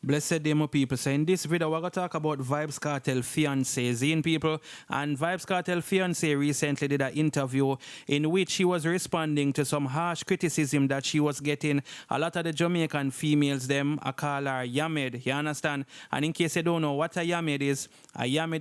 Blessed day, my people. So in this video, we're going to talk about Vybz Kartel Fiance, Zine people. And Vybz Kartel Fiance recently did an interview in which she was responding to some harsh criticism that she was getting. A lot of the Jamaican females, them, I call her Yamed, you understand? And in case you don't know what a Yamed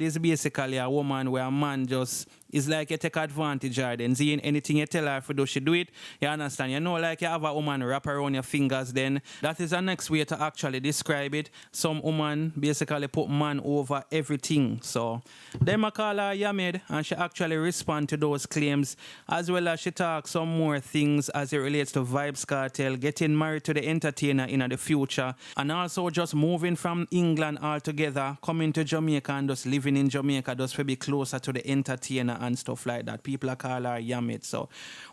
is basically a woman where a man just is like you take advantage of her. Then seeing anything you tell her to do, she do it. You understand? You know, like you have a woman wrap around your fingers, then that is the next way to actually describe it. Some woman basically put man over everything. So them I call her Yamed, and she actually respond to those claims, as well as she talks some more things as it relates to Vybz Kartel getting married to the entertainer in the future, and also just moving from England altogether, coming to Jamaica and just living in Jamaica just to be closer to the entertainer and stuff like that. People are call her Yamed. So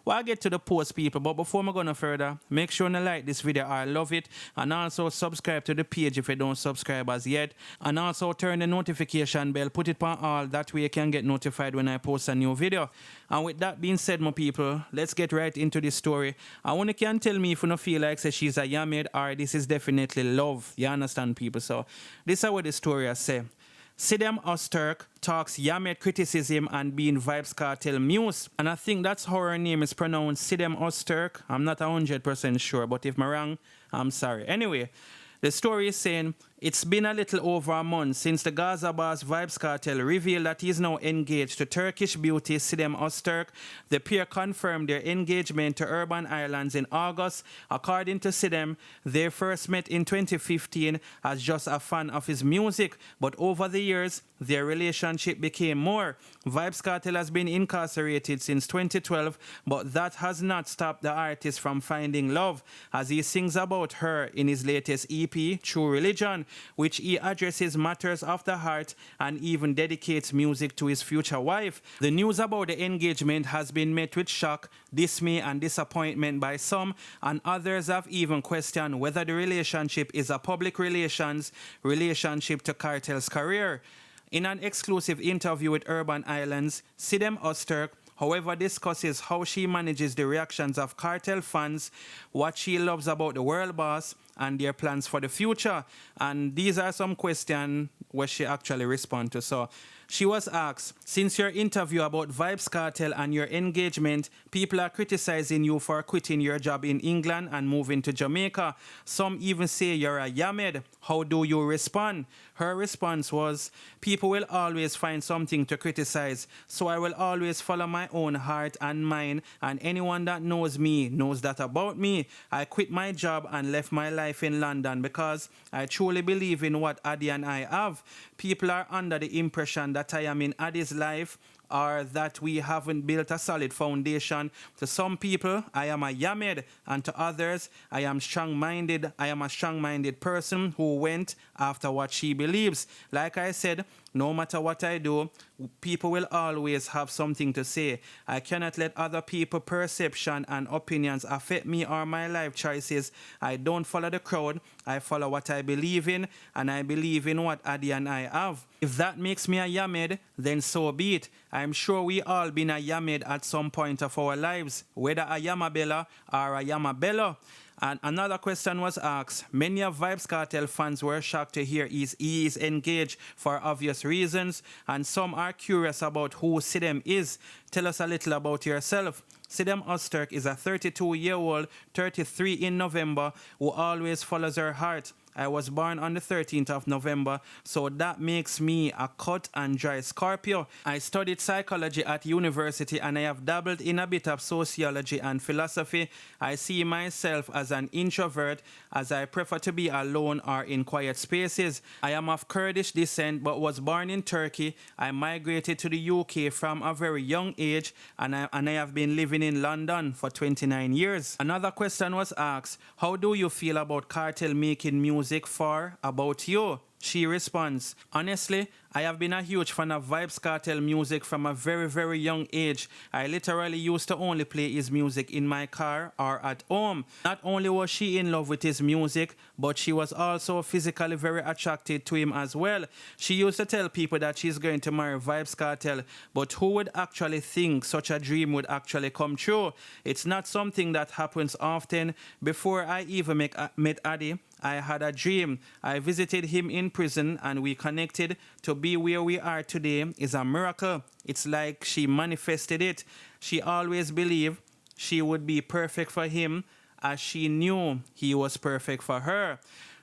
we'll get to the post, people, but before I go no further, make sure you like this video. I love it, and also subscribe to the page if you don't subscribe as yet, and also turn the notification bell, put it on all, that way you can get notified when I post a new video. And with that being said, my people, let's get right into this story. And when you can tell me if you don't feel like say she's a Yamed or this is definitely love, you understand, people? So this is what the story I say. Sidem Osterk talks Yamed criticism and being Vybz Kartel muse. And I think that's how her name is pronounced, Sidem Osterk. I'm not 100% sure, but if I'm wrong, I'm sorry. Anyway, the story is saying, it's been a little over a month since the Gaza boss Vybz Kartel revealed that he is now engaged to Turkish beauty Sidem Osterk. The pair confirmed their engagement to Urban Islands in August. According to Sidem, they first met in 2015 as just a fan of his music, but over the years, their relationship became more. Vybz Kartel has been incarcerated since 2012, but that has not stopped the artist from finding love, as he sings about her in his latest EP, True Religion, which he addresses matters of the heart and even dedicates music to his future wife. The news about the engagement has been met with shock, dismay and disappointment by some, and others have even questioned whether the relationship is a public relationship to Kartel's career. In an exclusive interview with Urban Islands, Sidem Osterk, however, discusses how she manages the reactions of Kartel fans, what she loves about the world boss, and their plans for the future. And these are some questions where she actually responds to. So she was asked, since your interview about Vybz Kartel and your engagement, people are criticizing you for quitting your job in England and moving to Jamaica. Some even say you're a Yamed. How do you respond? Her response was, people will always find something to criticize, so I will always follow my own heart and mind, and anyone that knows me knows that about me. I quit my job and left my life in London because I truly believe in what Adi and I have. People are under the impression that I am in Adi's life, or that we haven't built a solid foundation. To some people, I am a Yamed, and to others, I am strong-minded. I am a strong-minded person who went after what she believes. Like I said, no matter what I do, people will always have something to say. I cannot let other people's perception and opinions affect me or my life choices. I don't follow the crowd. I follow what I believe in, and I believe in what Adi and I have. If that makes me a Yamed, then so be it. I'm sure we all been a Yamed at some point of our lives, whether a Yamabella or a Yamabella. And another question was asked. Many of Vybz Kartel fans were shocked to hear he is engaged for obvious reasons, and some are curious about who Sidem is. Tell us a little about yourself. Sidem Osterk is a 32-year-old, 33 in November, who always follows her heart. I was born on the 13th of November, so that makes me a cut and dry Scorpio. I studied psychology at university, and I have dabbled in a bit of sociology and philosophy. I see myself as an introvert, as I prefer to be alone or in quiet spaces. I am of Kurdish descent but was born in Turkey. I migrated to the UK from a very young age, and I have been living in London for 29 years. Another question was asked, how do you feel about Kartel making music about you? She responds, honestly, I have been a huge fan of Vybz Kartel music from a very, very young age. I literally used to only play his music in my car or at home. Not only was she in love with his music, but she was also physically very attracted to him as well. She used to tell people that she's going to marry Vybz Kartel, but who would actually think such a dream would actually come true? It's not something that happens often. Before I even met Addy, I had a dream. I visited him in prison and we connected. To be where we are today is a miracle. It's like she manifested it. She always believed she would be perfect for him as she knew he was perfect for her.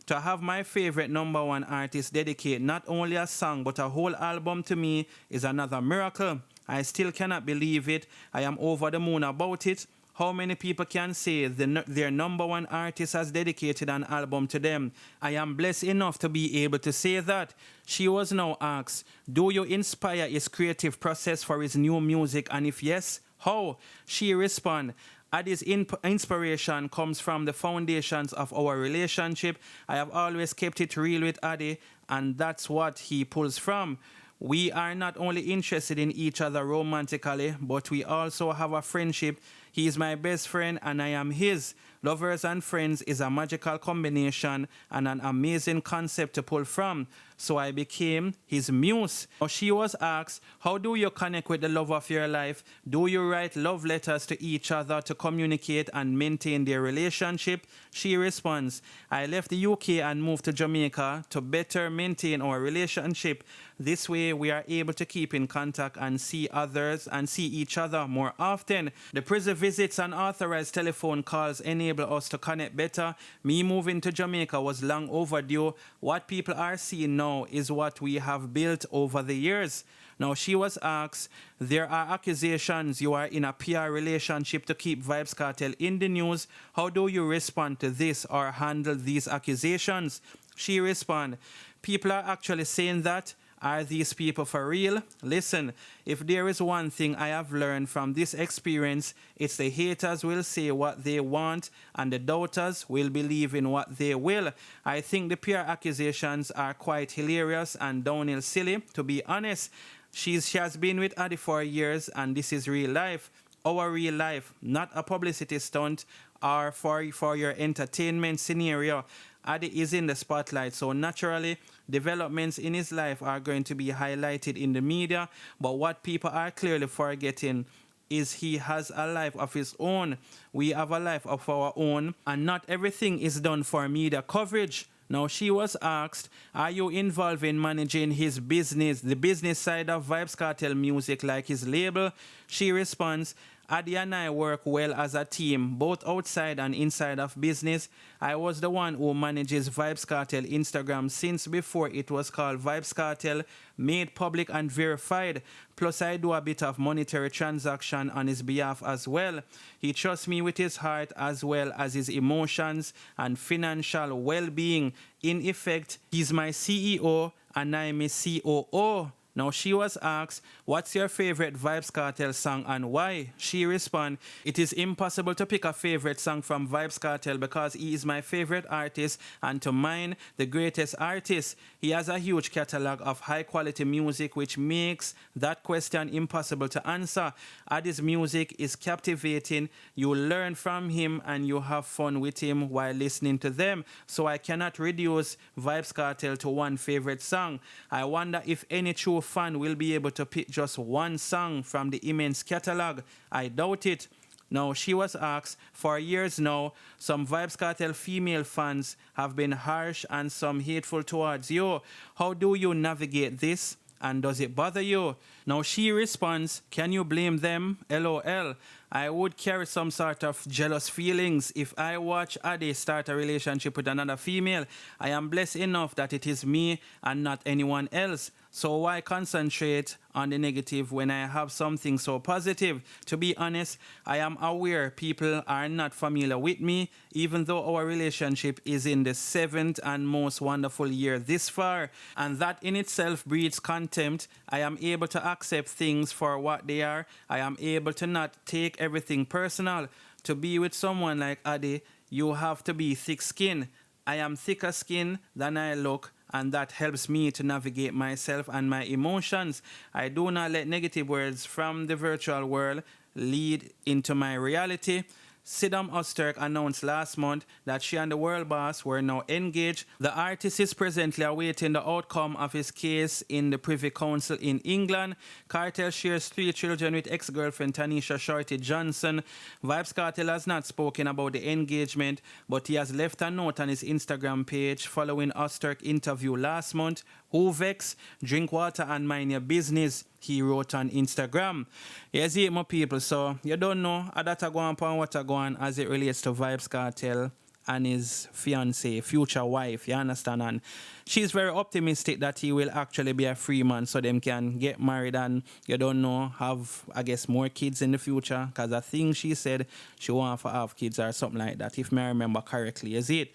To have my favorite #1 artist dedicate not only a song but a whole album to me is another miracle. I still cannot believe it. I am over the moon about it. How many people can say their #1 artist has dedicated an album to them? I am blessed enough to be able to say that. She was now asked, do you inspire his creative process for his new music? And if yes, how? She responded, Addy's inspiration comes from the foundations of our relationship. I have always kept it real with Addy, and that's what he pulls from. We are not only interested in each other romantically, but we also have a friendship. He is my best friend and I am his. Lovers and friends is a magical combination and an amazing concept to pull from. So I became his muse. She was asked, how do you connect with the love of your life? Do you write love letters to each other to communicate and maintain their relationship? She responds, I left the UK and moved to Jamaica to better maintain our relationship. This way we are able to keep in contact and see others and see each other more often. The prison visits and authorized telephone calls enable us to connect better. Me moving to Jamaica was long overdue. What people are seeing now is what we have built over the years. Now, she was asked, there are accusations you are in a PR relationship to keep Vybz Kartel in the news. How do you respond to this or handle these accusations? She responded, people are actually saying that. Are these people for real? Listen, if there is one thing I have learned from this experience, it's the haters will say what they want and the doubters will believe in what they will. I think the PR accusations are quite hilarious and downhill silly, to be honest. She has been with Addy for years and this is real life. Our real life, not a publicity stunt or for your entertainment scenario. Addy is in the spotlight, so naturally, developments in his life are going to be highlighted in the media, but what people are clearly forgetting is he has a life of his own. We have a life of our own, and not everything is done for media coverage. Now, she was asked, are you involved in managing his business, the business side of Vybz Kartel music, like his label? She responds, Addy and I work well as a team, both outside and inside of business. I was the one who manages Vybz Kartel Instagram since before it was called Vybz Kartel, made public and verified. Plus, I do a bit of monetary transaction on his behalf as well. He trusts me with his heart as well as his emotions and financial well-being. In effect, he's my CEO and I'm his COO. Now, she was asked, what's your favorite Vybz Kartel song and why? She responded, it is impossible to pick a favorite song from Vybz Kartel because he is my favorite artist and to mine, the greatest artist. He has a huge catalog of high-quality music which makes that question impossible to answer. Addy's music is captivating. You learn from him and you have fun with him while listening to them. So I cannot reduce Vybz Kartel to one favorite song. I wonder if any true fan will be able to pick just one song from the immense catalog. I doubt it. Now, she was asked, for years now, some Vybz Kartel female fans have been harsh and some hateful towards you. How do you navigate this? And does it bother you? Now, she responds, can you blame them? LOL. I would carry some sort of jealous feelings if I watch Addy start a relationship with another female. I am blessed enough that it is me and not anyone else. So why concentrate on the negative when I have something so positive? To be honest, I am aware people are not familiar with me, even though our relationship is in the 7th and most wonderful year this far. And that in itself breeds contempt. I am able to accept things for what they are. I am able to not take everything personal. To be with someone like Addy, you have to be thick-skinned. I am thicker skinned than I look, and that helps me to navigate myself and my emotions. I do not let negative words from the virtual world lead into my reality. Sidam Osterk announced last month that she and the world boss were now engaged. The artist is presently awaiting the outcome of his case in the Privy Council in England. Kartel shares 3 children with ex-girlfriend Tanisha Shorty Johnson. Vybz Kartel has not spoken about the engagement, but he has left a note on his Instagram page following Osterk interview last month. Who vex? Drink water and mind your business, he wrote on Instagram. Yes, it, my people. So you don't know how that go on what go on as it relates to Vybz Kartel and his fiance, future wife, you understand? And she's very optimistic that he will actually be a free man so them can get married and, you don't know, have, I guess, more kids in the future. Because I think she said she want to have kids or something like that, if I remember correctly. Is it?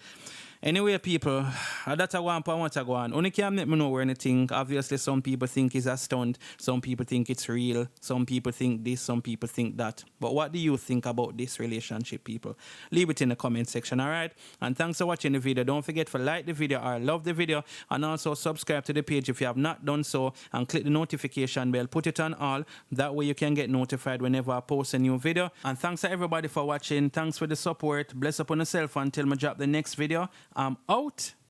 Anyway, people, that's a one point to go on. Only can let me know where anything. Obviously, some people think it's a stunt. Some people think it's real. Some people think this. Some people think that. But what do you think about this relationship, people? Leave it in the comment section, all right? And thanks for watching the video. Don't forget to like the video or love the video. And also subscribe to the page if you have not done so. And click the notification bell. Put it on all. That way you can get notified whenever I post a new video. And thanks to everybody for watching. Thanks for the support. Bless upon yourself until I drop the next video. I'm out.